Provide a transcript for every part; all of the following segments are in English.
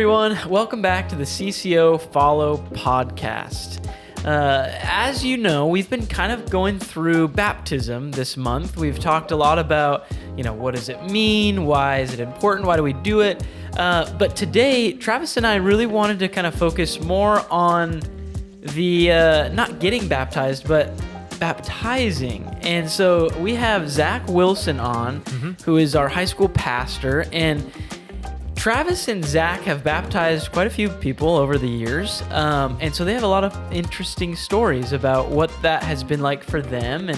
everyone. Welcome back to the CCO Follow podcast. As you know, we've been kind of going through baptism this month. We've talked a lot about, what does it mean? Why is it important? Why do we do it? But today, Travis and I really wanted to kind of focus more on the, not getting baptized, but baptizing. And so we have Zach Wilson on, who is our high school pastor, and Travis and Zach have baptized quite a few people over the years, and so they have a lot of interesting stories about what that has been like for them,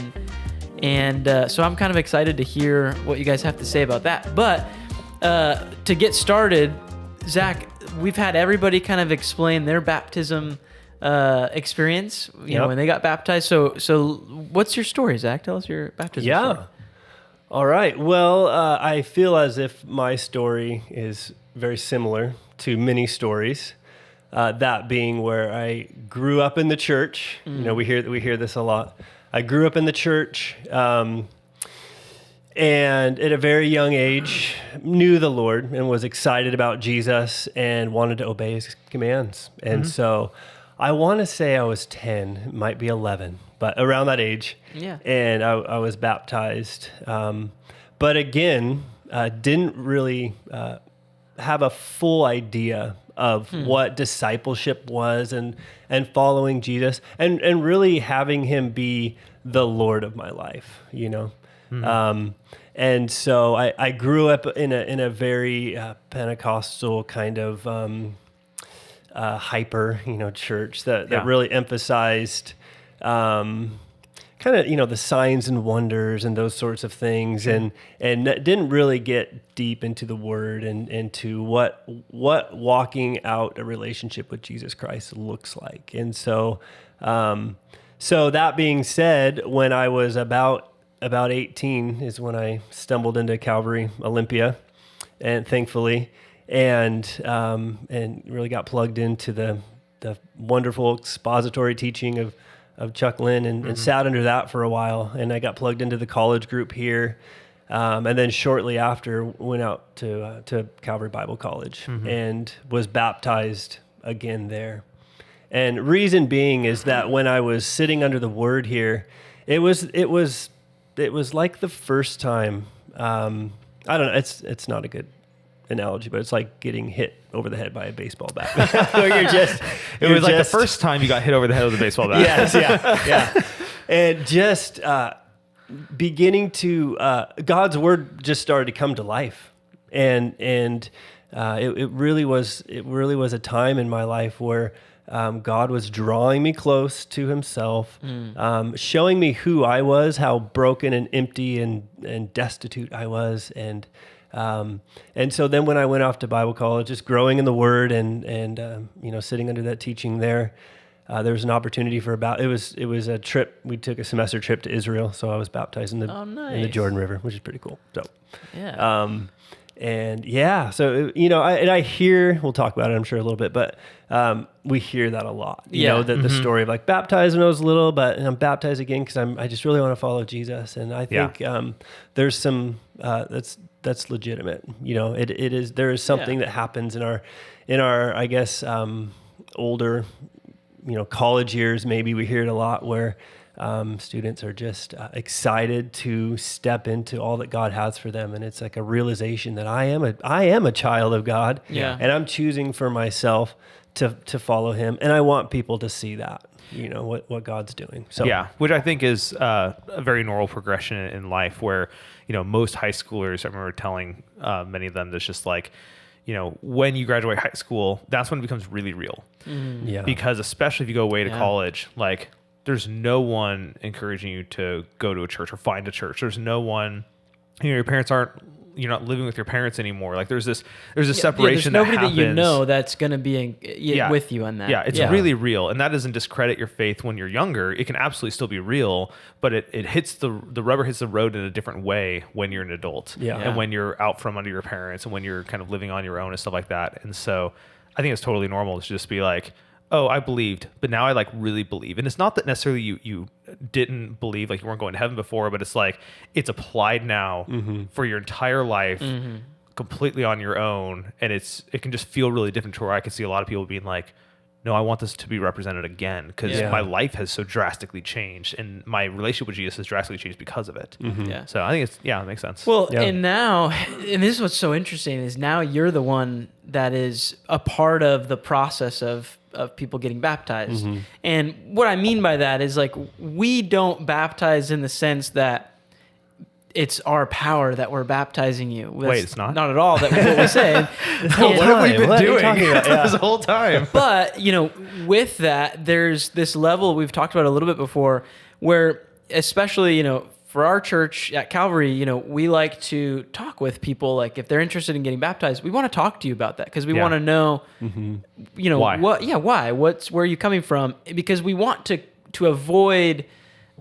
and so I'm kind of excited to hear what you guys have to say about that. But to get started, Zach, we've had everybody kind of explain their baptism experience, when they got baptized. So what's your story, Zach? Tell us your baptism story. All right. Well, I feel as if my story is very similar to many stories. That being where I grew up in the church. We hear this a lot. I grew up in the church, and at a very young age, knew the Lord and was excited about Jesus and wanted to obey His commands. And so, I want to say I was 10, it might be 11. But around that age, and I was baptized. But again, didn't really have a full idea of what discipleship was and following Jesus and really having Him be the Lord of my life, and so I grew up in a very Pentecostal kind of hyper, church that really emphasized kind of, the signs and wonders and those sorts of things, and didn't really get deep into the Word and into what walking out a relationship with Jesus Christ looks like. And so, so that being said, when I was about 18 is when I stumbled into Calvary Olympia, and thankfully, and really got plugged into the wonderful expository teaching of Chuck Lynn and sat under that for a while. And I got plugged into the college group here. And then shortly after went out to Calvary Bible College and was baptized again there. And reason being is that when I was sitting under the Word here, it was like the first time, I don't know, it's not a good analogy, but it's like getting hit over the head by a baseball bat. It was like the first time you got hit over the head with a baseball bat. Yes, yeah. And just beginning to God's Word just started to come to life, and it really was a time in my life where God was drawing me close to Himself, showing me who I was, how broken and empty and destitute I was, and so then when I went off to Bible college, just growing in the Word and sitting under that teaching there was an opportunity for it was a trip. We took a semester trip to Israel, so I was baptized in the Jordan River, which is pretty cool. So, I hear, we'll talk about it, I'm sure, a little bit, but we hear that a lot. The story of like baptized when I was little, but I'm baptized again because I just really want to follow Jesus, and I think there's some that's legitimate. It is. There is something that happens in our I guess older college years. Maybe we hear it a lot where students are just excited to step into all that God has for them, and it's like a realization that I am a child of God, and I'm choosing for myself to follow Him, and I want people to see that, what God's doing. So which I think is a very normal progression in life, where most high schoolers, I remember telling many of them, that's just like, when you graduate high school, that's when it becomes really real. Because especially if you go away to college, like there's no one encouraging you to go to a church or find a church. There's no one, your parents you're not living with your parents anymore. Like there's this separation. There's nobody that happens. That's going to be with you on that. Yeah, it's really real. And that doesn't discredit your faith when you're younger. It can absolutely still be real, but it hits the rubber hits the road in a different way when you're an adult. And when you're out from under your parents and when you're kind of living on your own and stuff like that. And so I think it's totally normal to just be like, oh, I believed, but now I like really believe. And it's not that necessarily you didn't believe, like you weren't going to heaven before, but it's like it's applied now for your entire life, completely on your own, and it can just feel really different to where I can see a lot of people being like, no, I want this to be represented again because my life has so drastically changed and my relationship with Jesus has drastically changed because of it. Yeah. So I think it makes sense. Well, and this is what's so interesting is now you're the one that is a part of the process of people getting baptized. And what I mean by that is like, we don't baptize in the sense that it's our power that we're baptizing you. Wait, it's not? Not at all. That's what we say. What have we been doing this whole time? But, with that, there's this level we've talked about a little bit before where, especially, for our church at Calvary, we like to talk with people. Like if they're interested in getting baptized, we want to talk to you about that because we want to know, why? Why? Where are you coming from? Because we want to avoid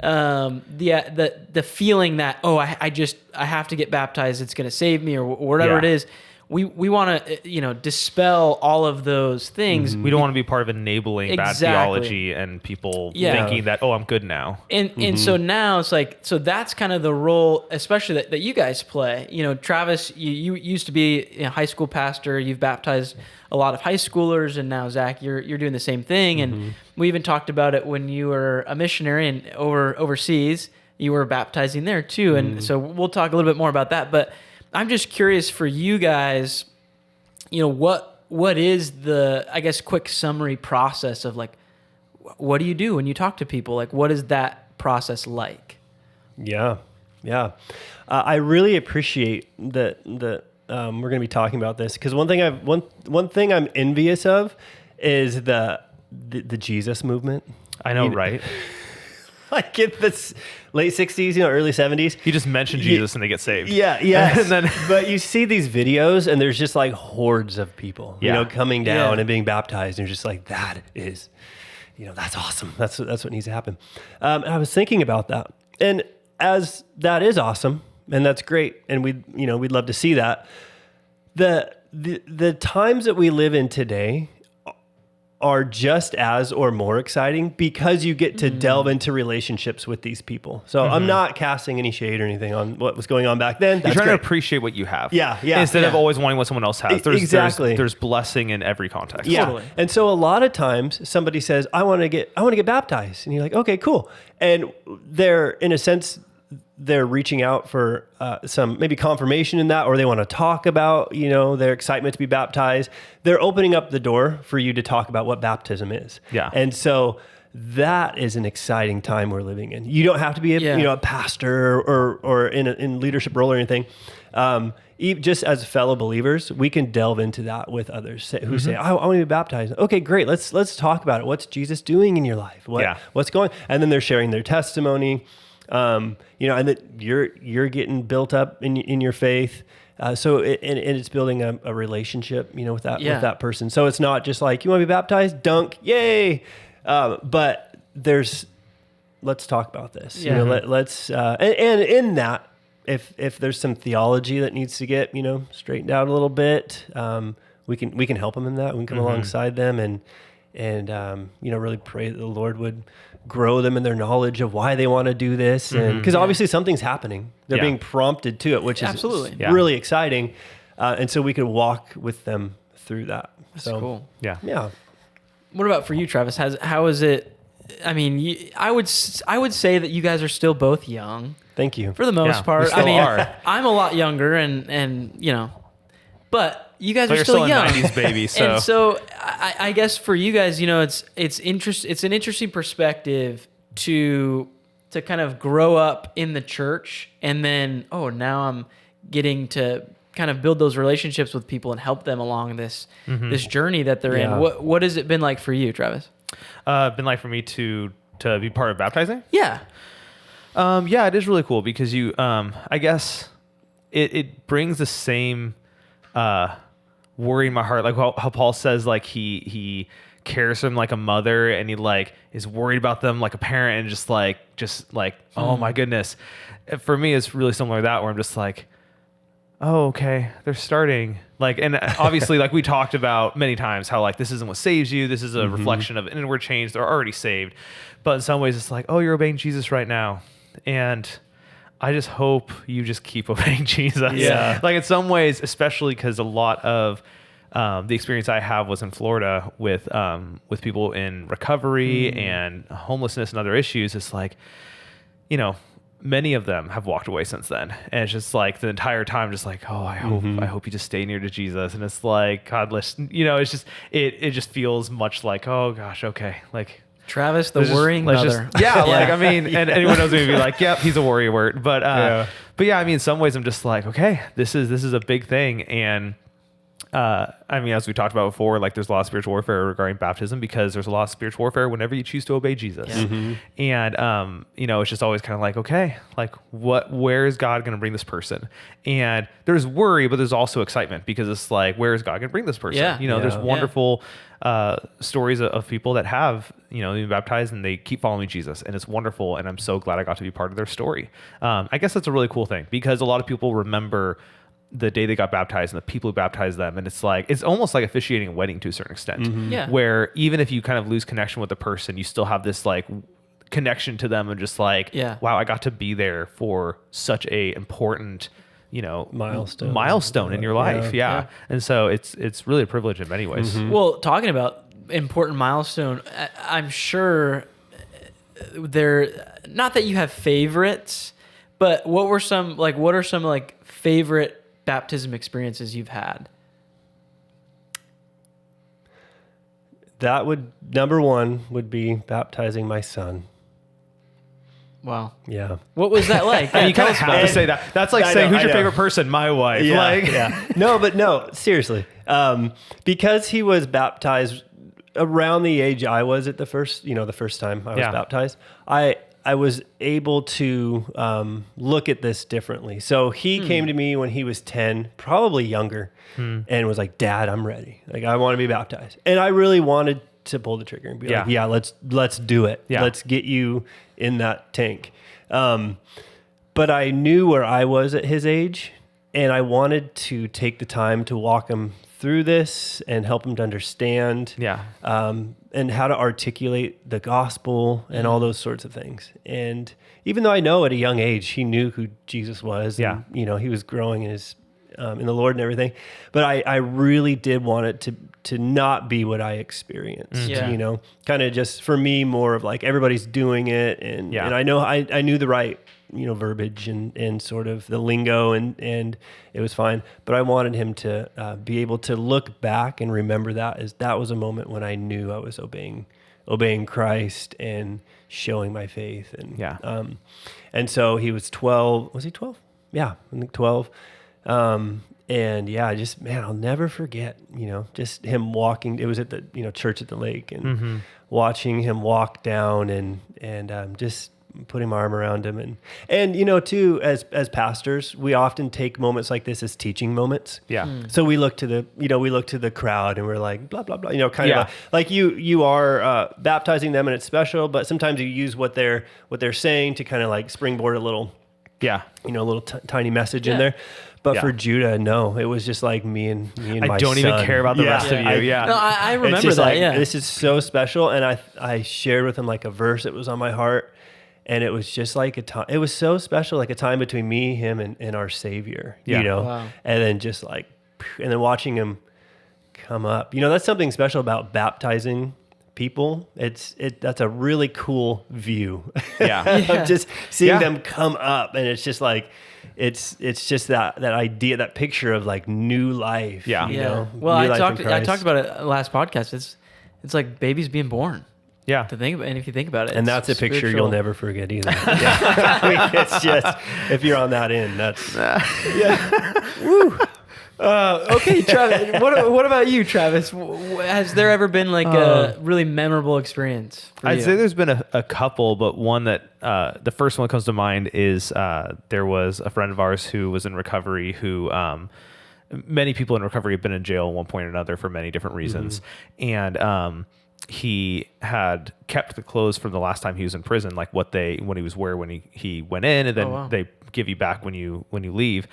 the feeling that, I have to get baptized, it's going to save me or whatever it is. We want to dispel all of those things. We don't want to be part of enabling bad theology and people thinking that, I'm good now. And so now it's like, so that's kind of the role, especially that you guys play. Travis, you used to be a high school pastor. You've baptized a lot of high schoolers, and now Zach, you're doing the same thing. And we even talked about it when you were a missionary and overseas, you were baptizing there too. And so we'll talk a little bit more about that. But I'm just curious for you guys, what is the, I guess, quick summary process of like, what do you do when you talk to people? Like, what is that process like? Yeah. I really appreciate that we're going to be talking about this because one thing I'm envious of is the Jesus movement. I know, right? Like in the late 60s, early 70s. You just mention Jesus and they get saved. Yeah. And then, but you see these videos and there's just like hordes of people, coming down and being baptized. And you're just like, that is, that's awesome. That's what needs to happen. And I was thinking about that. And as that is awesome and that's great. And we'd love to see that. The times that we live in today are just as or more exciting because you get to delve into relationships with these people. So I'm not casting any shade or anything on what was going on back then. You're trying to appreciate what you have. Yeah. Instead of always wanting what someone else has. Exactly. There's blessing in every context. Yeah. Totally. And so a lot of times somebody says, I want to get baptized. And you're like, okay, cool. And they're, in a sense, they're reaching out for some maybe confirmation in that, or they want to talk about, their excitement to be baptized. They're opening up the door for you to talk about what baptism is. Yeah. And so that is an exciting time we're living in. You don't have to be a pastor or in leadership role or anything. Just as fellow believers, we can delve into that with others who say, I want to be baptized. Okay, great. Let's talk about it. What's Jesus doing in your life? What's going? And then they're sharing their testimony. And that you're getting built up in your faith. So it's building a relationship, with that person. So it's not just like, you want to be baptized? Dunk. Yay. But let's talk about this. Yeah. Let's and in that, if there's some theology that needs to get, straightened out a little bit, we can help them in that. We can come alongside them and really pray that the Lord would grow them in their knowledge of why they want to do this. And because obviously something's happening, they're being prompted to it, which is really exciting. And so we can walk with them through that. That's cool. Yeah. What about for you, Travis? How is it? I mean, I would say that you guys are still both young. Thank you. For the most part. We still are. I'm a lot younger and but you guys are you're still young. A 90s baby, so. And so I guess for you guys, it's an interesting perspective to kind of grow up in the church and then, now I'm getting to kind of build those relationships with people and help them along this journey that they're in. What has it been like for you, Travis? Been like for me to be part of baptizing? Yeah. It is really cool because you, I guess it brings the same, worry in my heart, like how Paul says, like he cares for them like a mother, and he like is worried about them like a parent, and just like oh my goodness. For me, it's really similar to that, where I'm just like, oh, okay, they're starting. Like, and obviously, like we talked about many times, how like this isn't what saves you. This is a reflection of an inward change. They're already saved, but in some ways, it's like, oh, you're obeying Jesus right now, and I just hope you just keep obeying Jesus. Yeah. Like in some ways, especially because a lot of the experience I have was in Florida with people in recovery and homelessness and other issues. It's like, you know, many of them have walked away since then. And it's just like the entire time, just like, oh, I hope you just stay near to Jesus. And it's like, God, listen, you know, it's just, it just feels much like, oh gosh, okay. Like Travis, the worrying mother. Like, I mean, and anyone knows me would be like, yep, he's a worrywart. But yeah, I mean, in some ways I'm just like, okay, this is a big thing. And, I mean, as we talked about before, like there's a lot of spiritual warfare regarding baptism because there's a lot of spiritual warfare whenever you choose to obey Jesus. Yeah. And, you know, it's just always kind of like, okay, like where is God going to bring this person? And there's worry, but there's also excitement because it's like, where is God going to bring this person? Yeah. You know, there's Yeah. wonderful, stories of people that have, you know, been baptized and they keep following Jesus, and it's wonderful. And I'm so glad I got to be part of their story. I guess that's a really cool thing because a lot of people remember the day they got baptized and the people who baptized them. And it's like, it's almost like officiating a wedding to a certain extent, Yeah. where even if you kind of lose connection with the person, you still have this like connection to them and just like, wow, I got to be there for such a important, you know, milestone in your life. Yeah. And so it's really a privilege in many ways. Well, talking about important milestone, I'm sure not that you have favorites, but what are some favorite baptism experiences you've had? That would, number one would be baptizing my son. Wow. Yeah. What was that like? And you kind of have to say that. That's like saying, who's your favorite person? My wife. Yeah, Like, yeah. No, seriously. Because he was baptized around the age I was at the first time I was baptized, I was able to look at this differently. So he came to me when he was 10, probably younger, and was like, Dad, I'm ready. Like, I want to be baptized. And I really wanted to pull the trigger and be like, yeah, let's do it. Yeah. Let's get you in that tank. But I knew where I was at his age, and I wanted to take the time to walk him through this and help him to understand and how to articulate the gospel and all those sorts of things. And even though I know at a young age he knew who Jesus was, and, you know, he was growing in his in the Lord and everything, but I really did want it to not be what I experienced. You know, kind of just for me more of like everybody's doing it, and I know I knew the right, you know, verbiage and sort of the lingo, and it was fine. But I wanted him to be able to look back and remember that was a moment when I knew I was obeying Christ and showing my faith. And and so he was 12. Was he 12? Yeah, I think 12. And I'll never forget, you know, just him walking. It was at the, you know, church at the lake, and watching him walk down and just putting my arm around him. And, you know, too, as pastors, we often take moments like this as teaching moments. Yeah. So we look to the crowd and we're like, blah, blah, blah, you know, kind of like you are baptizing them and it's special, but sometimes you use what they're saying to kind of like springboard a little, you know, a little tiny message in there. But for Judah, no, it was just like me and my son. I don't even care about the rest of you. No, I remember that. Like, this is so special. And I shared with him like a verse that was on my heart. And it was just like a time, it was so special, like a time between me, him, and our Savior, you know? Wow. And then just like, and then watching him come up, you know, that's something special about baptizing people. That's a really cool view. Of just seeing them come up, and it's just like, it's just that idea, that picture of like new life. You know? Well, I talked about it last podcast. It's like babies being born. Yeah. To think about, and if you think about it, and that's a picture you'll never forget either. I mean, it's just, if you're on that end, that's Woo. Okay, Travis. What about you, Travis? Has there ever been like a really memorable experience for you? I'd say there's been a couple, but one that the first one that comes to mind is there was a friend of ours who was in recovery who many people in recovery have been in jail at one point or another for many different reasons. And he had kept the clothes from the last time he was in prison, like what he was wearing when he went in, and then they give you back when you leave.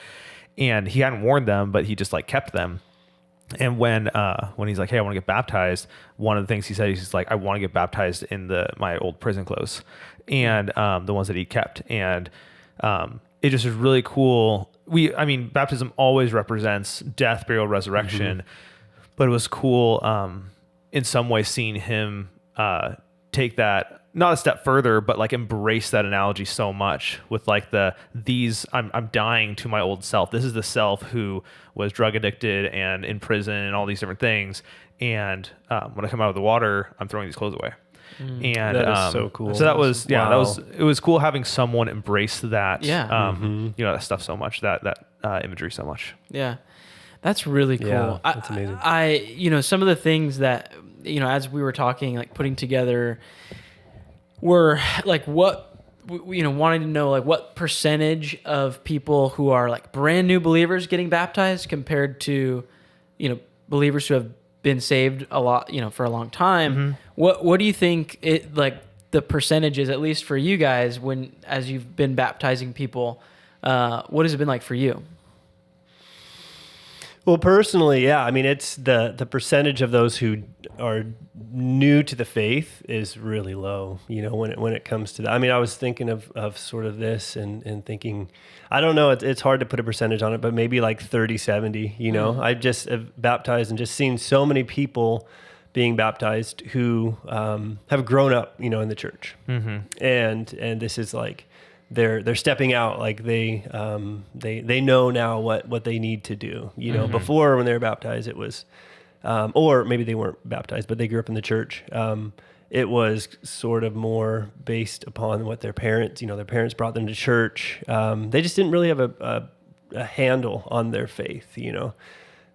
And he hadn't worn them, but he just like kept them. And when he's like, hey, I want to get baptized, one of the things he said, he's like, I want to get baptized in my old prison clothes, and the ones that he kept. And it just is really cool. I mean, baptism always represents death, burial, resurrection, but it was cool in some way seeing him take that not a step further, but like embrace that analogy so much with like I'm dying to my old self. This is the self who was drug addicted and in prison and all these different things. And when I come out of the water, I'm throwing these clothes away. And that is so cool. So that was, Wow. it was cool having someone embrace that, Yeah. you know, that stuff so much, that imagery so much. Yeah. That's really cool. Yeah, that's amazing. You know, some of the things that, you know, as we were talking, like putting together were like wanting to know like what percentage of people who are like brand new believers getting baptized compared to, you know, believers who have been saved a lot, you know, for a long time. What do you think it like the percentages, at least for you guys, when as you've been baptizing people, what has it been like for you? Well, personally, yeah. I mean, it's the percentage of those who are new to the faith is really low, you know, when it comes to that. I mean, I was thinking of sort of this and thinking, I don't know, it's hard to put a percentage on it, but maybe like 30-70, you know. I just have baptized and just seen so many people being baptized who have grown up, you know, in the church. And this is like, they're stepping out, like they know now what they need to do. You know, before when they were baptized, it was, or maybe they weren't baptized, but they grew up in the church. It was sort of more based upon what their parents brought them to church. They just didn't really have a handle on their faith, you know.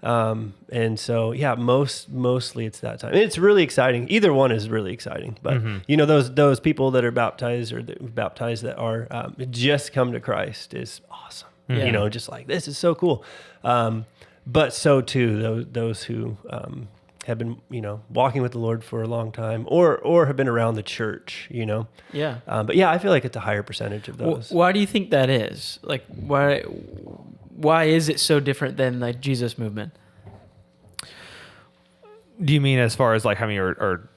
And so, yeah, mostly it's that time. And it's really exciting. Either one is really exciting, but you know, those people that are baptized or baptized that are, just come to Christ is awesome. Yeah. You know, just like, this is so cool. But so too, those who, have been, you know, walking with the Lord for a long time or have been around the church, you know? Yeah. But yeah, I feel like it's a higher percentage of those. Why do you think that is? Like, why is it so different than like Jesus movement? Do you mean as far as like how many are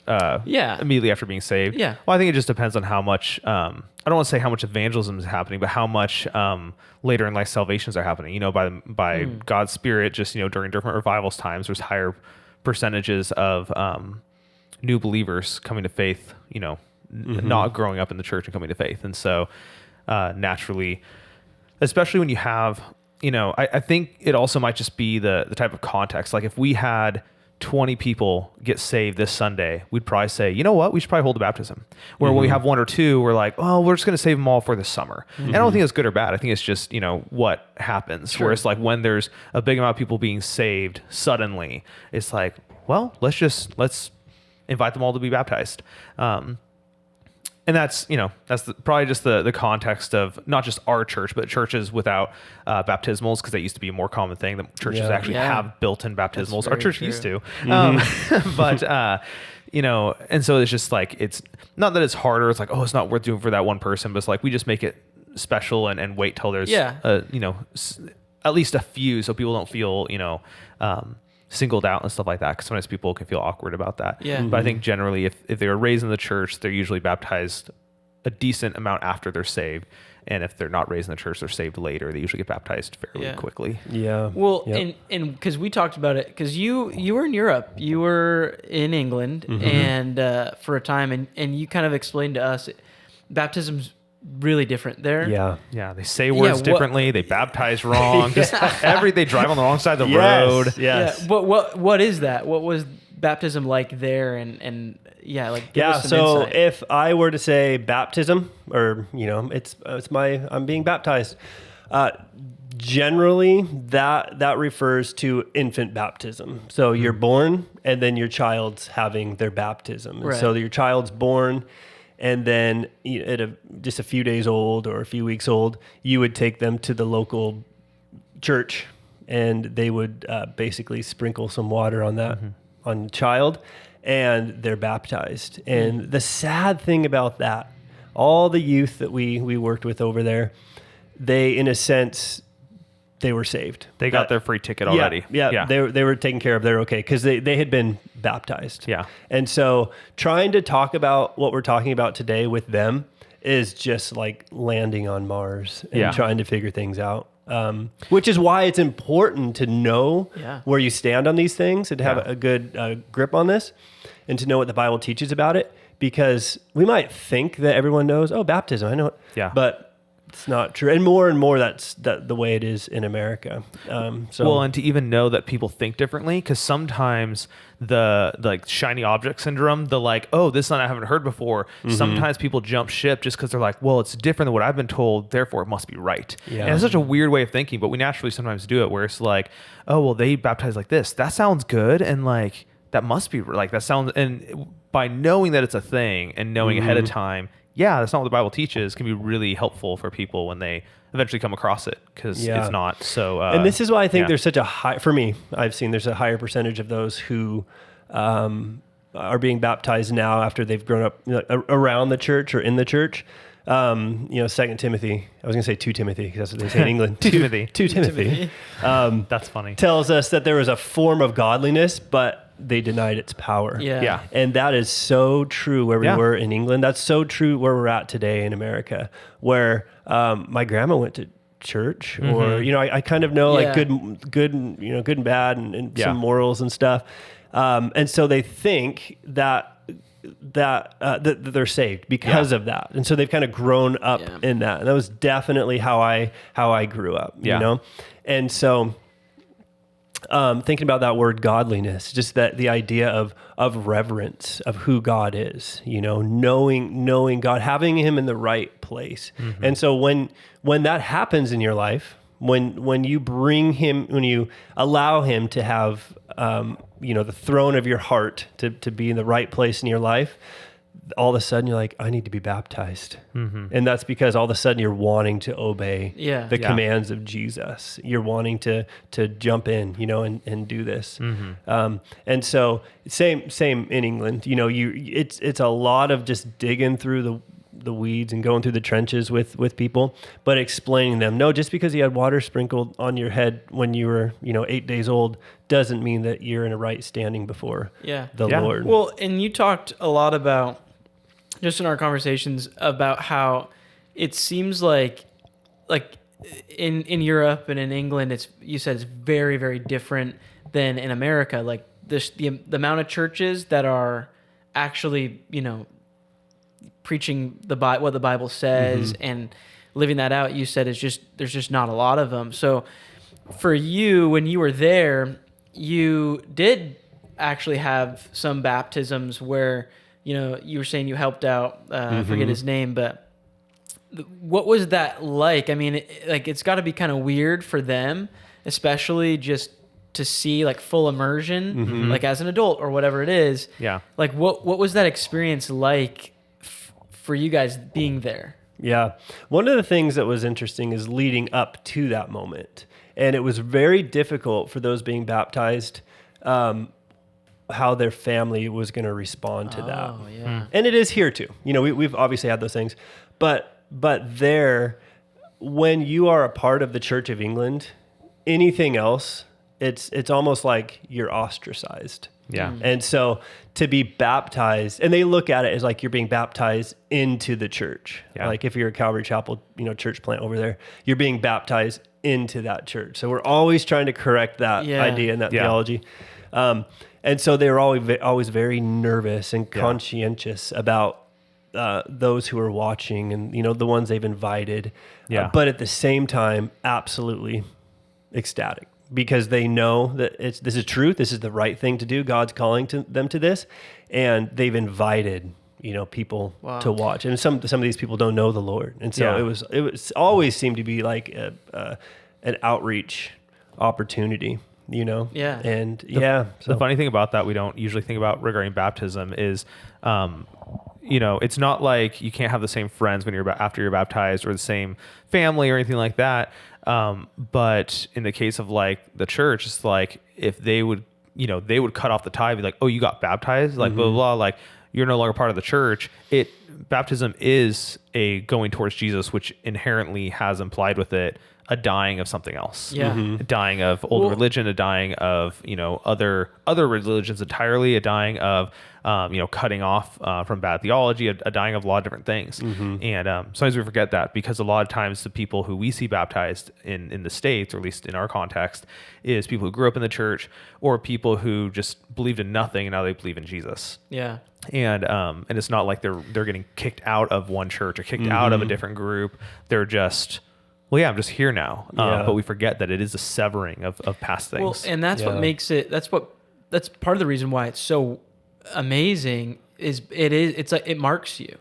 Yeah. immediately after being saved? Yeah. Well, I think it just depends on how much, I don't want to say how much evangelism is happening, but how much later in life salvations are happening, you know, by God's Spirit, just, you know, during different revivals times, there's higher percentages of new believers coming to faith, you know, not growing up in the church and coming to faith. And so naturally, especially when you have, you know, I think it also might just be the type of context. Like if we had 20 people get saved this Sunday, we'd probably say, you know what, we should probably hold a baptism. Where when we have one or two, we're like, oh, we're just going to save them all for the summer. And I don't think it's good or bad. I think it's just, you know, what happens. Sure. Whereas like when there's a big amount of people being saved suddenly, it's like, well, let's invite them all to be baptized. And that's, you know, that's probably just the context of not just our church, but churches without baptismals, because that used to be a more common thing that churches actually have built-in baptismals. Our church used to. But, you know, and so it's just like, it's not that it's harder. It's like, oh, it's not worth doing for that one person, but it's like, we just make it special and wait till there's, you know, at least a few so people don't feel, you know, singled out and stuff like that, because sometimes people can feel awkward about that. But I think generally if they were raised in the church, they're usually baptized a decent amount after they're saved, and if they're not raised in the church, they're saved later. They usually get baptized fairly quickly. Well, and because we talked about it, because you were in Europe, you were in England, and for a time, and you kind of explained to us baptism's really different there. Yeah, they say words differently. They baptize wrong. Just they drive on the wrong side of the road. Yes. Yeah. But what is that? What was baptism like there? And like give us some insight. If I were to say baptism, or you know, I'm being baptized. Generally, that refers to infant baptism. So you're born, and then your child's having their baptism. And so your child's born. And then at just a few days old or a few weeks old, you would take them to the local church, and they would basically sprinkle some water on that on the child, and they're baptized. And the sad thing about that, all the youth that we worked with over there, they, in a sense, they were saved. They got their free ticket already. Yeah. They were taken care of. They're okay because they had been baptized. Yeah. And so trying to talk about what we're talking about today with them is just like landing on Mars and Yeah. trying to figure things out. Which is why it's important to know where you stand on these things and to have a good grip on this and to know what the Bible teaches about it, because we might think that everyone knows, baptism, I know it. Yeah. But it's not true. And more that's the way it is in America. And to even know that people think differently, because sometimes the like shiny object syndrome, the like, this one I haven't heard before. Sometimes people jump ship just because they're like, well, it's different than what I've been told, therefore it must be right. Yeah. And it's such a weird way of thinking, but we naturally sometimes do it where it's like, they baptize like this. That sounds good. And like, that must be like, that sounds, and by knowing that it's a thing and knowing ahead of time, that's not what the Bible teaches, can be really helpful for people when they eventually come across it, because it's not so. And this is why I think there's such a high, for me, I've seen there's a higher percentage of those who are being baptized now after they've grown up around the church or in the church. 2 Timothy, I was going to say 2 Timothy, because that's what they say in England. 2 Timothy. That's funny. Tells us that there was a form of godliness, but they denied its power. Yeah. And that is so true where we were in England. That's so true where we're at today in America, where my grandma went to church, or I kind of know like good and bad, and some morals and stuff. And so they think that they're saved because of that, and so they've kind of grown up in that. And that was definitely how I grew up. And so. Thinking about that word godliness, just that the idea of reverence of who God is, knowing God, having him in the right place. And so when that happens in your life, when you bring him, when you allow him to have, the throne of your heart to be in the right place in your life, all of a sudden you're like, I need to be baptized. And that's because all of a sudden you're wanting to obey the commands of Jesus. You're wanting to jump in, and do this. And so same in England, it's a lot of just digging through the weeds and going through the trenches with people, but explaining them, no, just because you had water sprinkled on your head when you were, 8 days old doesn't mean that you're in a right standing before the Lord. Well, and you talked a lot about, just in our conversations, about how it seems like in Europe and in England, you said it's very, very different than in America. Like the amount of churches that are actually, preaching what the Bible says and living that out, you said there's just not a lot of them. So for you, when you were there, you did actually have some baptisms where, you were saying you helped out, I forget his name, but what was that like? I mean, it's got to be kind of weird for them, especially just to see like full immersion, like as an adult or whatever it is. Yeah. Like what was that experience like for you guys being there? Yeah. One of the things that was interesting is leading up to that moment. And it was very difficult for those being baptized, how their family was going to respond to that. Oh, yeah. And it is here too. We've obviously had those things, but there, when you are a part of the Church of England, anything else, it's almost like you're ostracized. Yeah. And so to be baptized, and they look at it as like you're being baptized into the church. Yeah. Like if you're a Calvary Chapel, church plant over there, you're being baptized into that church. So we're always trying to correct that idea and that theology. And so they were always very nervous and conscientious about those who are watching and, the ones they've invited. But at the same time, absolutely ecstatic, because they know that this is truth. This is the right thing to do. God's calling them to this, and they've invited, people to watch. And some of these people don't know the Lord. And so it was always seemed to be like an outreach opportunity. So The funny thing about that we don't usually think about regarding baptism is, it's not like you can't have the same friends when after you're baptized, or the same family or anything like that. But in the case of like the church, it's like if they would cut off the tie, be like, oh, you got baptized, like blah, blah, blah, like you're no longer part of the church. Baptism is a going towards Jesus, which inherently has implied with it a dying of something else. Yeah. A dying of old religion, a dying of, other religions entirely, a dying of, cutting off from bad theology, a dying of a lot of different things. And sometimes we forget that, because a lot of times the people who we see baptized in the States, or at least in our context, is people who grew up in the church, or people who just believed in nothing and now they believe in Jesus. Yeah. And it's not like they're getting kicked out of one church or kicked out of a different group. They're just, well, yeah, I'm just here now. But we forget that it is a severing of past things. Well, and that's what makes it. That's part of the reason why it's so amazing. It's like it marks you.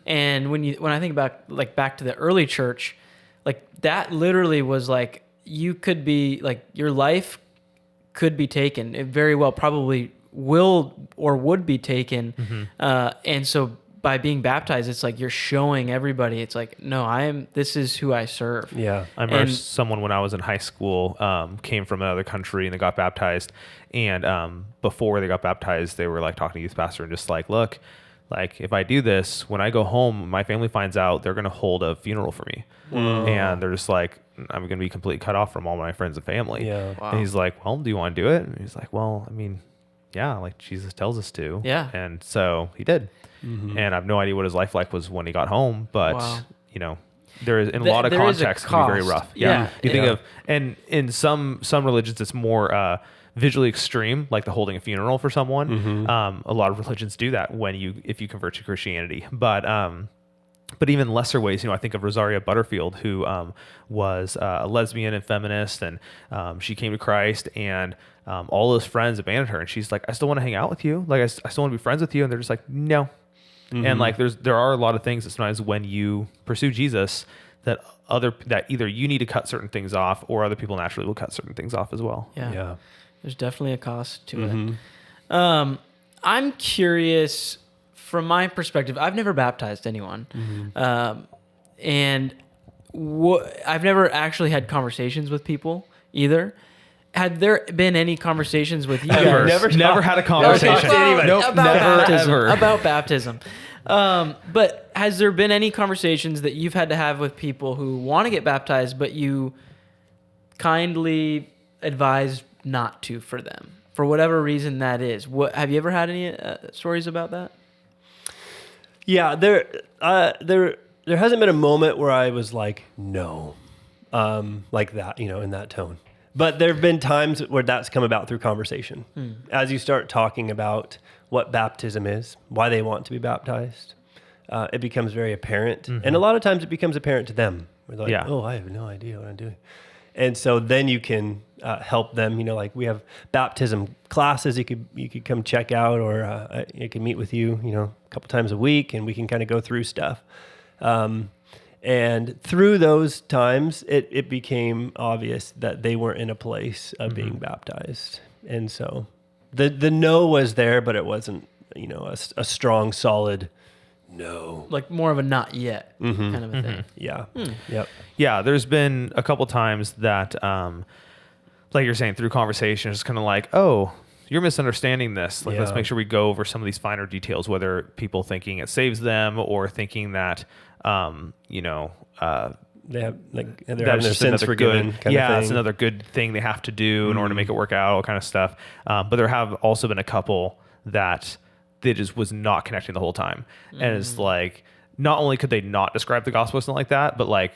And when I think about like back to the early church, like that literally was like, you could be like, your life could be taken. It very well probably will or would be taken. And so by being baptized, it's like you're showing everybody, it's like, no, this is who I serve. Yeah. I remember someone when I was in high school came from another country and they got baptized. And before they got baptized, they were like talking to youth pastor and just like, look, like if I do this, when I go home, my family finds out, they're going to hold a funeral for me. And they're just like, I'm going to be completely cut off from all my friends and family. Yeah. Wow. And he's like, well, do you want to do it? And he's like, well, I mean, yeah, like Jesus tells us to. Yeah. And so he did. And I have no idea what his life like was when he got home, but there is, in a lot of contexts, can be very rough. Yeah. You think of, and in some religions, it's more visually extreme, like the holding a funeral for someone. A lot of religions do that if you convert to Christianity, but even lesser ways, I think of Rosaria Butterfield, who was a lesbian and feminist, and she came to Christ, and all those friends abandoned her, and she's like, I still want to hang out with you, like I still want to be friends with you, and they're just like, no. And like there are a lot of things that sometimes when you pursue Jesus that either you need to cut certain things off, or other people naturally will cut certain things off as well. Yeah. There's definitely a cost to it. I'm curious, from my perspective, I've never baptized anyone. And I've never actually had conversations with people either. Had there been any conversations with you guys? Never had a conversation. About baptism. But has there been any conversations that you've had to have with people who want to get baptized, but you kindly advise not to for them, for whatever reason that is? Have you ever had any stories about that? Yeah, there hasn't been a moment where I was like, no, like that, in that tone. But there have been times where that's come about through conversation. As you start talking about what baptism is, why they want to be baptized, it becomes very apparent. And a lot of times it becomes apparent to them. They're like, oh, I have no idea what I'm doing. And so then you can help them, like we have baptism classes you could come check out, or you can meet with you, a couple times a week, and we can kind of go through stuff. And through those times, it became obvious that they weren't in a place of being baptized. And so the no was there, but it wasn't, a strong, solid no. Like more of a not yet kind of a thing. Yeah. Yep. Yeah, there's been a couple times that, like you're saying, through conversation, it's kind of like, oh, you're misunderstanding this. Like, let's make sure we go over some of these finer details, whether people thinking it saves them or thinking that, they have they're having their sins forgiven. It's another good thing they have to do in order to make it work out, all kind of stuff. But there have also been a couple that they just was not connecting the whole time, and it's like, not only could they not describe the gospel or something like that, but like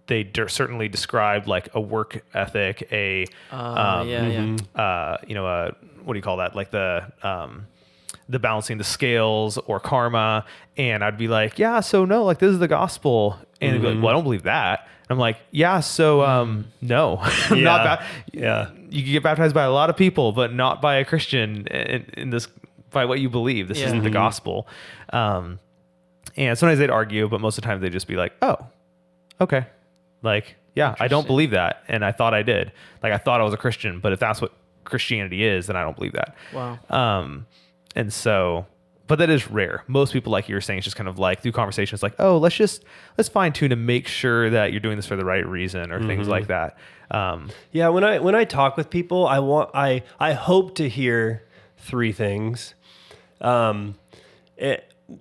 they certainly described like a work ethic, what do you call that? Like the balancing the scales or karma. And I'd be like, yeah, so no, like this is the gospel. And they'd be like, well, I don't believe that. And I'm like, yeah, so no, not you can get baptized by a lot of people, but not by a Christian in this, by what you believe. This isn't the gospel. And sometimes they'd argue, but most of the time they'd just be like, oh, okay. Like, yeah, I don't believe that. And I thought I did. Like, I thought I was a Christian, but if that's what Christianity is, then I don't believe that. Wow. And so, but that is rare. Most people, like you were saying, it's just kind of like through conversations like, oh, let's fine tune to make sure that you're doing this for the right reason, or things like that. Yeah. When I talk with people, I hope to hear three things. And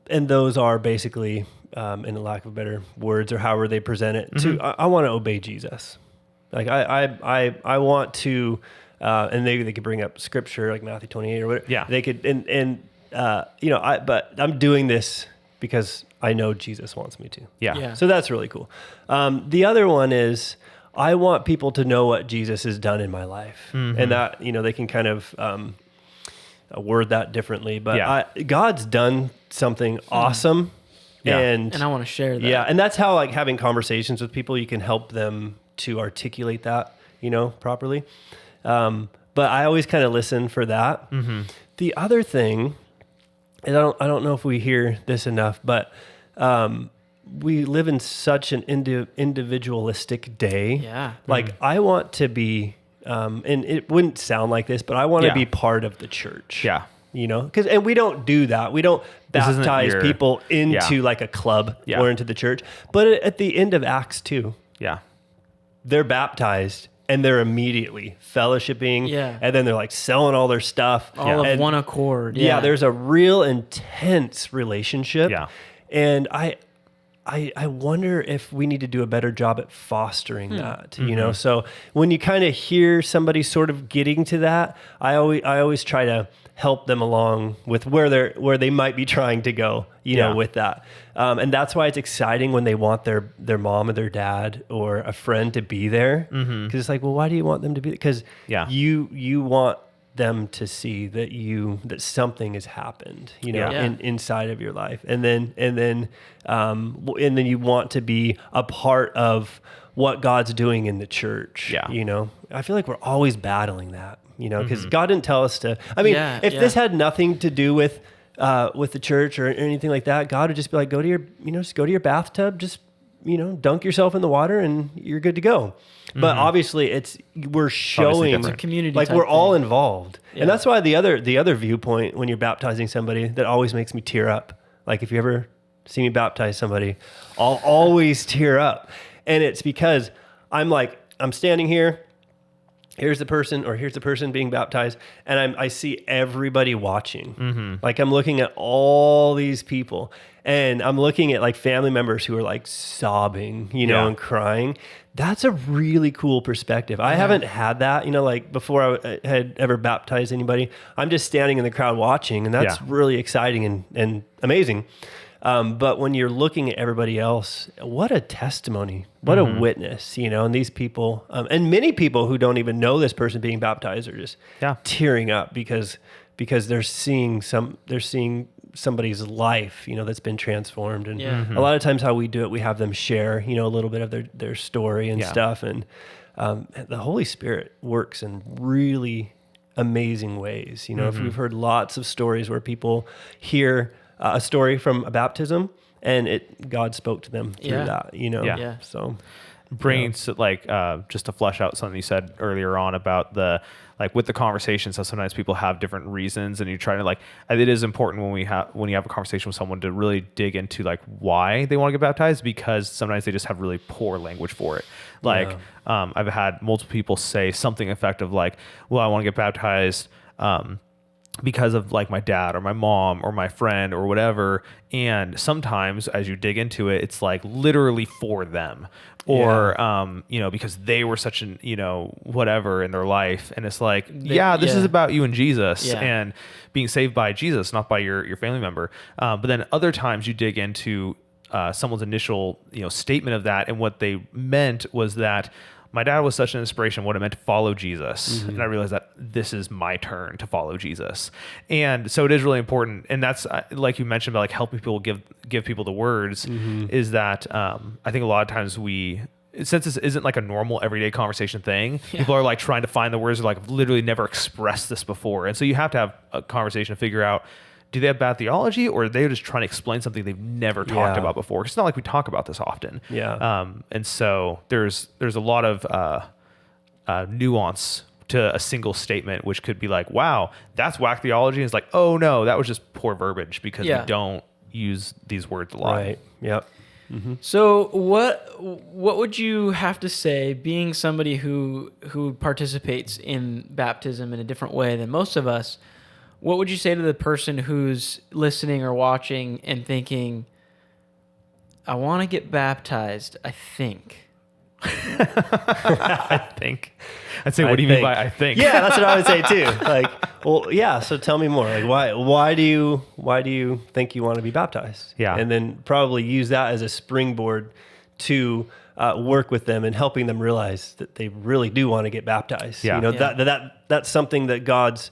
those are basically, in a lack of better words or however they present it, I want to obey Jesus. Like I want to, and maybe they could bring up scripture like Matthew 28 or whatever. Yeah. They could, but I'm doing this because I know Jesus wants me to. Yeah. So that's really cool. The other one is I want people to know what Jesus has done in my life, and that they can kind of word that differently. But God's done something awesome. Yeah. And I want to share that. Yeah, and that's how like having conversations with people, you can help them to articulate that, properly. But I always kind of listen for that. The other thing, and I don't know if we hear this enough, but we live in such an individualistic day. Yeah. Like I want to be, and it wouldn't sound like this, but I want to be part of the church. Yeah. And we don't do that. We don't baptize people into like a club or into the church. But at the end of Acts 2, they're baptized and they're immediately fellowshipping. Yeah. And then they're like selling all their stuff. All of one accord. Yeah. There's a real intense relationship. Yeah. And I wonder if we need to do a better job at fostering that, So when you kind of hear somebody sort of getting to that, I always try to help them along with where they might be trying to go, with that. And that's why it's exciting when they want their mom or their dad or a friend to be there. Because it's like, well, why do you want them to be there? Because you want them to see that something has happened, inside of your life. And then you want to be a part of what God's doing in the church. Yeah. I feel like we're always battling that, because God didn't tell us to, if this had nothing to do with the church or anything like that, God would just be like, go to your bathtub, just, dunk yourself in the water and you're good to go. But obviously we're showing it's a community like type we're all thing. Involved. Yeah. And that's why the other viewpoint when you're baptizing somebody that always makes me tear up. Like if you ever see me baptize somebody, I'll always tear up. And it's because I'm standing here, here's the person being baptized, and I see everybody watching. Like I'm looking at all these people, and I'm looking at like family members who are like sobbing, and crying. That's a really cool perspective. I haven't had that, like before I had ever baptized anybody. I'm just standing in the crowd watching, and that's really exciting and amazing. But when you're looking at everybody else, what a testimony, what a witness, and these people, and many people who don't even know this person being baptized are just tearing up because they're seeing somebody's life, that's been transformed. And a lot of times how we do it, we have them share, a little bit of their story and stuff. And the Holy Spirit works in really amazing ways. If we've heard lots of stories where people hear a story from a baptism and God spoke to them through that, So bringing just to flesh out something you said earlier on about with the conversations, so sometimes people have different reasons, and you're trying to it is important when you have a conversation with someone to really dig into why they want to get baptized, because sometimes they just have really poor language for it. I've had multiple people say something effective well, I want to get baptized because of my dad or my mom or my friend or whatever. And sometimes as you dig into it, it's literally for them or, because they were such an, whatever in their life. And it's this is about you and Jesus and being saved by Jesus, not by your family member. But then other times you dig into someone's initial, statement of that. And what they meant was that my dad was such an inspiration, what it meant to follow Jesus. And I realized that this is my turn to follow Jesus. And so it is really important. And that's like you mentioned about helping people give people the words is that I think a lot of times since this isn't a normal everyday conversation thing, people are trying to find the words or literally never expressed this before. And so you have to have a conversation to figure out, do they have bad theology, or are they just trying to explain something they've never talked about before? It's not like we talk about this often. And so there's a lot of nuance to a single statement, which could be wow, that's whack theology. And it's oh no, that was just poor verbiage because we don't use these words a lot. Right. Yep. So what would you have to say, being somebody who participates in baptism in a different way than most of us? What would you say to the person who's listening or watching and thinking, I want to get baptized, I think. I think. I'd say, what do you mean by I think? Yeah, that's what I would say too. Like, well, yeah. So tell me more. Like, why do you think you want to be baptized? Yeah. And then probably use that as a springboard to work with them and helping them realize that they really do want to get baptized. Yeah. You know, that's something that God's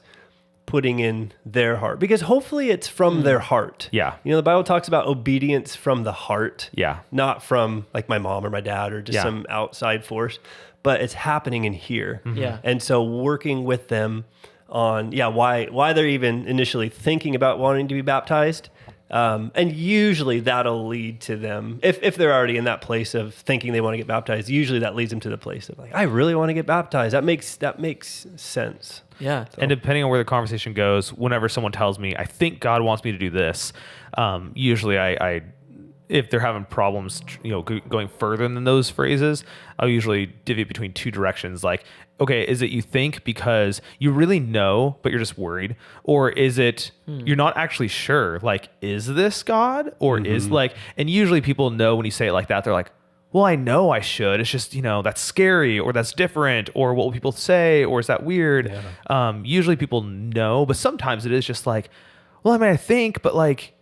putting in their heart, because hopefully it's from their heart. Yeah. You know, the Bible talks about obedience from the heart. Yeah. Not from like my mom or my dad or just some outside force, but it's happening in here. Yeah. And so working with them on, why they're even initially thinking about wanting to be baptized. And usually that'll lead to them, if they're already in that place of thinking they want to get baptized, usually that leads them to the place of like, I really want to get baptized. That makes sense. Yeah. And depending on where the conversation goes, whenever someone tells me, I think God wants me to do this, usually I if they're having problems, going further than those phrases, I'll usually divvy between two directions. Like, okay, is it you think because you really know, but you're just worried? Or is it you're not actually sure? Like, is this God? Or is like, and usually people know when you say it like that, they're like, well, I know I should. It's just, that's scary, or that's different, or what will people say, or is that weird? Yeah. Usually people know, but sometimes it is just like, well, I mean, I think, but like,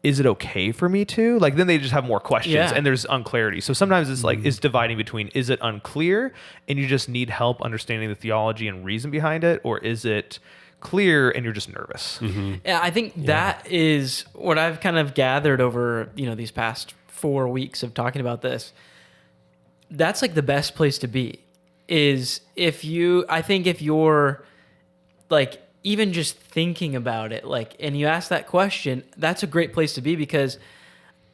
is it okay for me to? Like, then they just have more questions and there's unclarity. So sometimes it's like, it's dividing between, is it unclear and you just need help understanding the theology and reason behind it? Or is it clear and you're just nervous? Yeah, I think that is what I've kind of gathered over, these past 4 weeks of talking about this. That's like the best place to be is if you're like, even just thinking about it, like, and you ask that question, that's a great place to be, because,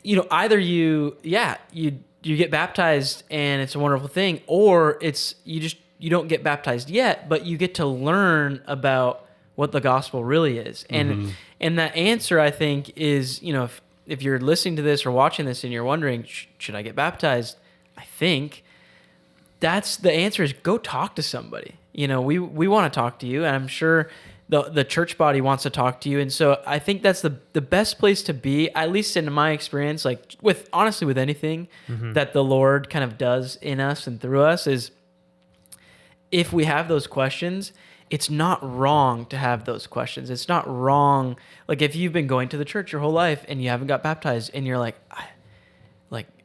either you get baptized and it's a wonderful thing, or it's, you don't get baptized yet, but you get to learn about what the gospel really is. And that answer, I think, is, if you're listening to this or watching this and you're wondering, should I get baptized? I think that's the answer is go talk to somebody. We want to talk to you, and I'm sure the church body wants to talk to you. And so I think that's the best place to be, at least in my experience, like with anything that the Lord kind of does in us and through us, is if we have those questions, it's not wrong to have those questions. It's not wrong. Like if you've been going to the church your whole life and you haven't got baptized and you're like,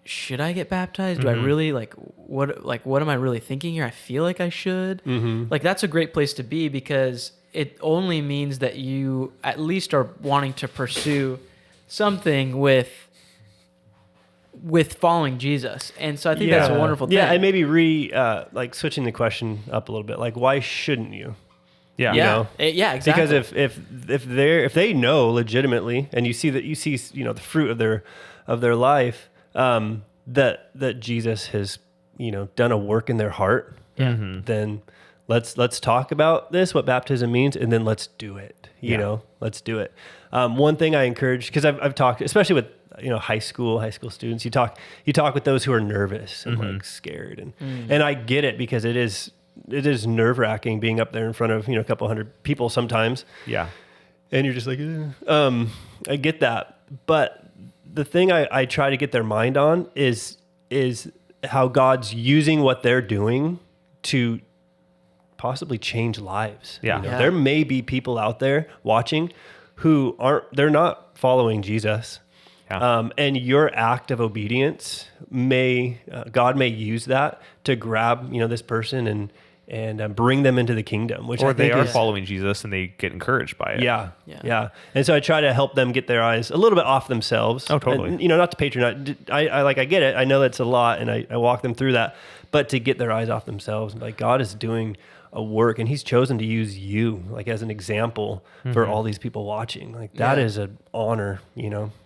should I get baptized? Do I really what am I really thinking here? I feel like I should. Like that's a great place to be, because it only means that you at least are wanting to pursue something with following Jesus. And so I think that's a wonderful thing. Yeah, and maybe switching the question up a little bit. Like, why shouldn't you? Yeah. Yeah, exactly. Because if they know legitimately, and you see the fruit of their life, that Jesus has done a work in their heart, then let's talk about this, what baptism means, and then let's do it. Let's do it. One thing I encourage, because I've talked, especially with high school students, you talk with those who are nervous and like scared, and I get it, because it is nerve-wracking being up there in front of a couple hundred people sometimes. Yeah, and you're just like, I get that, but the thing I try to get their mind on is how God's using what they're doing to possibly change lives. There may be people out there watching who they're not following Jesus. And your act of obedience God may use that to grab, this person and bring them into the kingdom, which or they are following Jesus and they get encouraged by it. Yeah. And so I try to help them get their eyes a little bit off themselves. Oh, totally. And, not to patronize. I get it. I know that's a lot, and I walk them through that, but to get their eyes off themselves, like God is doing a work, and He's chosen to use you like as an example for all these people watching. Like that is an honor,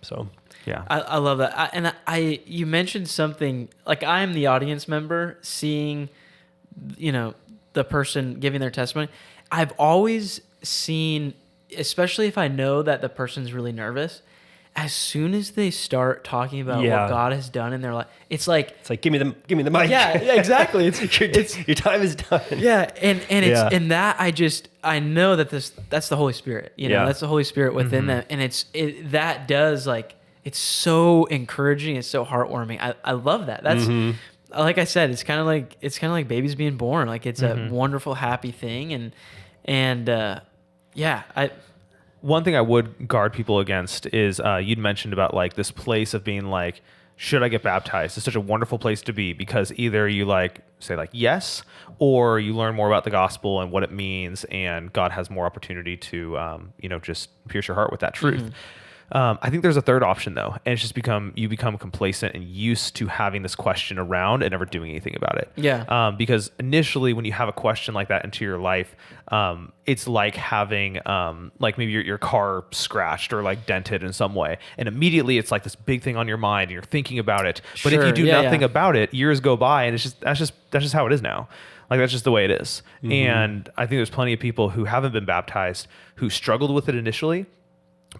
so. Yeah, I love that. You mentioned something like, I am the audience member seeing, the person giving their testimony. I've always seen, especially if I know that the person's really nervous, as soon as they start talking about what God has done in their life, it's like give me the mic. Yeah, exactly. Your time is done. Yeah, and it's in that I know that that's the Holy Spirit. That's the Holy Spirit within them, and that does, like, it's so encouraging. It's so heartwarming. I love that. That's like I said, it's kind of like babies being born. Like it's a wonderful, happy thing. And One thing I would guard people against is you'd mentioned about like this place of being like, should I get baptized? It's such a wonderful place to be because either you like say like yes, or you learn more about the gospel and what it means, and God has more opportunity to just pierce your heart with that truth. I think there's a third option though, and it's just you become complacent and used to having this question around and never doing anything about it. Yeah. Because initially, when you have a question like that into your life, it's like having like maybe your car scratched or like dented in some way, and immediately it's like this big thing on your mind, and you're thinking about it. But if you do nothing about it, years go by, and that's just how it is now. Like that's just the way it is. And I think there's plenty of people who haven't been baptized who struggled with it initially,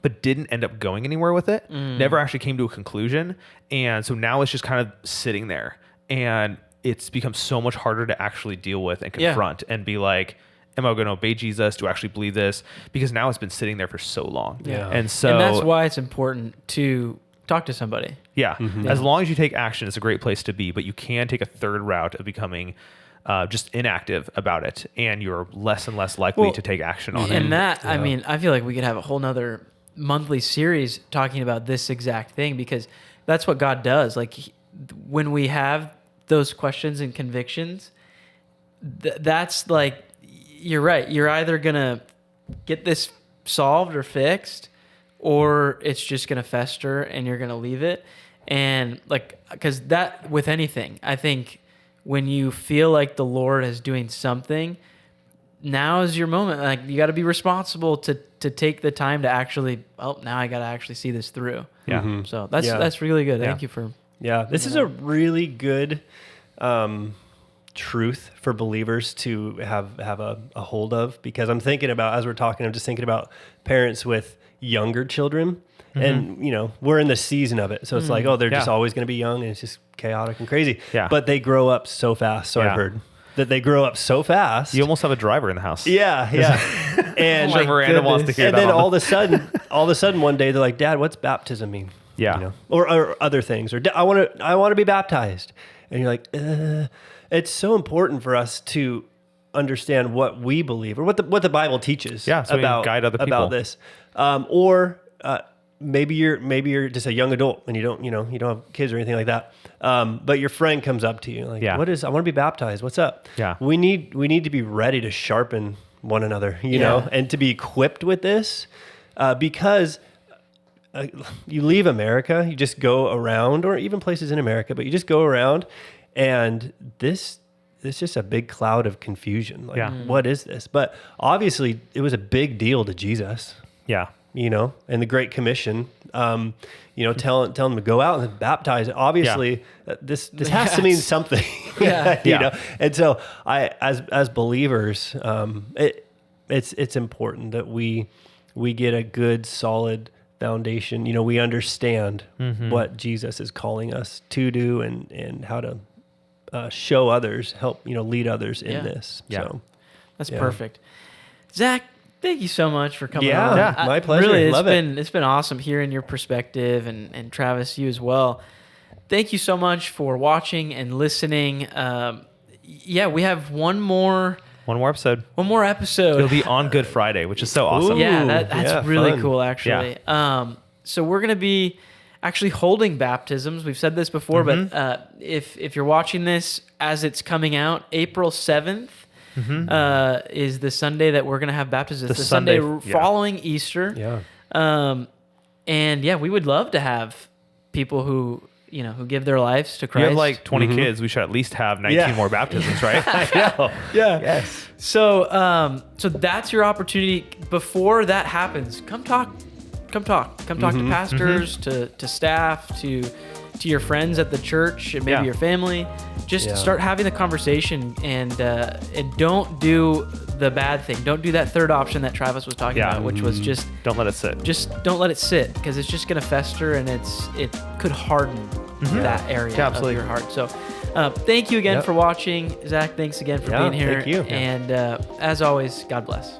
but didn't end up going anywhere with it, never actually came to a conclusion. And so now it's just kind of sitting there, and it's become so much harder to actually deal with and confront and be like, am I going to obey Jesus? Do I actually believe this? Because now it's been sitting there for so long. Yeah. And that's why it's important to talk to somebody. Yeah. As long as you take action, it's a great place to be, but you can take a third route of becoming just inactive about it, and you're less and less likely to take action on it. And I mean, I feel like we could have a whole nother monthly series talking about this exact thing, because that's what God does. Like when we have those questions and convictions, that's like, you're right. You're either going to get this solved or fixed, or it's just going to fester and you're going to leave it. And like, because that with anything, I think when you feel like the Lord is doing something, now is your moment. Like you got to be responsible to take the time to actually, now I got to actually see this through. Yeah. So that's really good. Thank you for. Yeah. This is a really good truth for believers to have a hold of, because I'm thinking about, as we're talking, I'm just thinking about parents with younger children, and we're in the season of it. So it's like, they're just always going to be young, and it's just chaotic and crazy. Yeah. But they grow up so fast. So I've heard that they grow up so fast. You almost have a driver in the house. Yeah. And Miranda wants to hear and that. then all of a sudden one day they're like, Dad, what's baptism mean? Yeah. Or other things, or I want to be baptized. And you're like, it's so important for us to understand what we believe, or what the Bible teaches so about, guide other people about this. Maybe you're just a young adult and you don't have kids or anything like that. But your friend comes up to you like, I want to be baptized. What's up? Yeah. We need to be ready to sharpen one another, you know, and to be equipped with this, because you leave America, you just go around, or even places in America, but you just go around, and it's just a big cloud of confusion. Like, what is this? But obviously it was a big deal to Jesus. Yeah. And the Great Commission, tell them to go out and baptize. Obviously, this has to mean something. And so as believers, it's important that we get a good, solid foundation. We understand what Jesus is calling us to do, and how to show others, help lead others in this. Yeah. So that's perfect. Zach, thank you so much for coming on. Yeah, my pleasure. Really, Love it's been awesome hearing your perspective, and Travis, you as well. Thank you so much for watching and listening. We have one more episode. It'll be on Good Friday, which is so awesome. That's really fun. cool, actually. Yeah. So we're going to be actually holding baptisms. We've said this before, but if you're watching this as it's coming out, April 7th, is the Sunday that we're going to have baptisms. It's the Sunday following Easter. Yeah. And we would love to have people who give their lives to Christ. You have like 20 kids. We should at least have 19 more baptisms, right? I know. Yeah. Yes. So that's your opportunity. Before that happens, come talk to pastors, to staff, to your friends at the church, and maybe your family. Just start having the conversation, and don't do the bad thing. Don't do that third option that Travis was talking about, which was just don't let it sit. Just don't let it sit, because it's just going to fester, and it could harden that area of your heart. So thank you again for watching. Zach, thanks again for being here. Thank you. And as always, God bless.